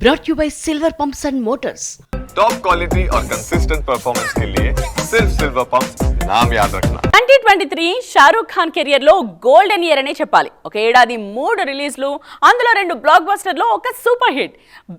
brought you by Silver Pumps and Motors. Top quality और consistent performance के लिए सिर्फ सिल्वर पंप्स नाम याद रखना. 2023 షారూక్ ఖాన్ కెరియర్ లో గోల్డెన్ ఇయర్ అనే చెప్పాలి. ఒక ఏడాది 3 రిలీజ్లు, అందులో 2 బ్లాక్ బస్టర్లు, ఒక super hit,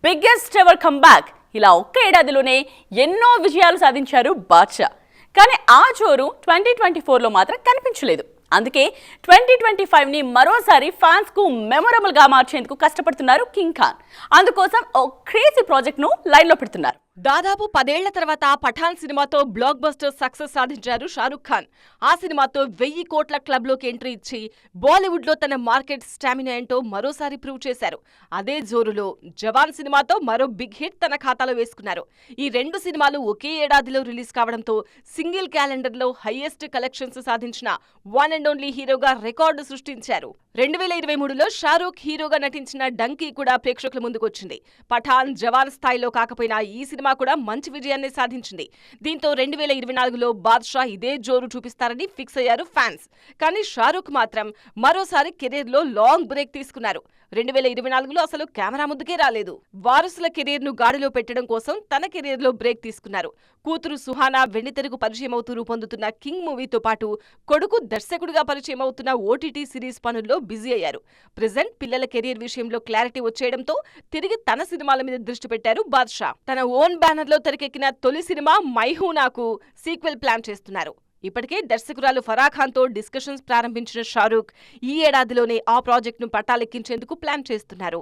biggest ever comeback. ఇలా ఒక్క ఏడాదిలోనే ఎన్నో విజయాలు సాధించారు బాద్షా. కానీ ఆ జోరు 2024లో మాత్రం కనిపించలేదు. అందుకే 2025ని మరోసారి ఫ్యాన్స్ కు మెమొరబుల్ గా మార్చేందుకు కష్టపడుతున్నారు కింగ్ ఖాన్. అందుకోసం ఓ క్రేజీ ప్రాజెక్ట్ ను లైన్ లో పెడుతున్నారు. దాదాపు 10 ఏళ్ల తర్వాత పఠాన్ సినిమాతో బ్లాక్ బస్టర్ సక్సెస్ సాధించారు షారూక్ ఖాన్. ఆ సినిమాతో 1000 కోట్ల క్లబ్ లోకి ఎంట్రీ ఇచ్చి బాలీవుడ్ లో తన మార్కెట్ స్టామినా ఏంటో మరోసారి ప్రూవ్ చేశారు. అదే జోరులో జవాన్ సినిమాతో మరో బిగ్ హిట్ తన ఖాతాలో వేసుకున్నారు. ఈ 2 సినిమాలు ఒకే ఏడాదిలో రిలీజ్ కావడంతో సింగిల్ క్యాలెండర్ లో హైయెస్ట్ కలెక్షన్స్ సాధించిన వన్ అండ్ ఓన్లీ హీరోగా రికార్డు సృష్టించారు. 2023లో షారూక్ హీరోగా నటించిన డంకీ కూడా ప్రేక్షకుల ముందుకొచ్చింది. పఠాన్, జవాన్ స్థాయిలో కాకపోయినా ఈ సినిమా కూడా మంచి విజయాన్ని సాధించింది. దీంతో 2024లో బాద్షా ఇదే జోరు చూపిస్తారని ఫిక్స్ అయ్యారు ఫ్యాన్స్. కానీ షారూక్ మాత్రం మరోసారి కెరీర్ లో లాంగ్ బ్రేక్ తీసుకున్నారు. 2024లో అసలు కెమెరా ముందుకే రాలేదు. వారసుల కెరీర్ ను గాడిలో పెట్టడం కోసం తన కెరీర్ లో బ్రేక్ తీసుకున్నారు. కూతురు సుహానా వెండితెరకు పరిచయం అవుతూ రూపొందుతున్న కింగ్ మూవీతో పాటు కొడుకు దర్శకుడిగా పరిచయం అవుతున్న ఓటీటీ సిరీస్ పనుల్లో బిజీ అయ్యారు. ప్రెజెంట్ పిల్లల కెరీర్ విషయంలో క్లారిటీ వచ్చేయడంతో తిరిగి తన సినిమాల మీద దృష్టి పెట్టారు బాద్షా. తన ఓన్ బ్యానర్ లో తెరకెక్కిన తొలి సినిమా మైహూనాకు సీక్వెల్ ప్లాన్ చేస్తున్నారు. ఇప్పటికే దర్శకురాలు ఫరా ఖాన్ తో డిస్కషన్స్ ప్రారంభించిన షారూక్ ఈ ఏడాదిలోనే ఆ ప్రాజెక్టును పట్టాలెక్కించేందుకు ప్లాన్ చేస్తున్నారు.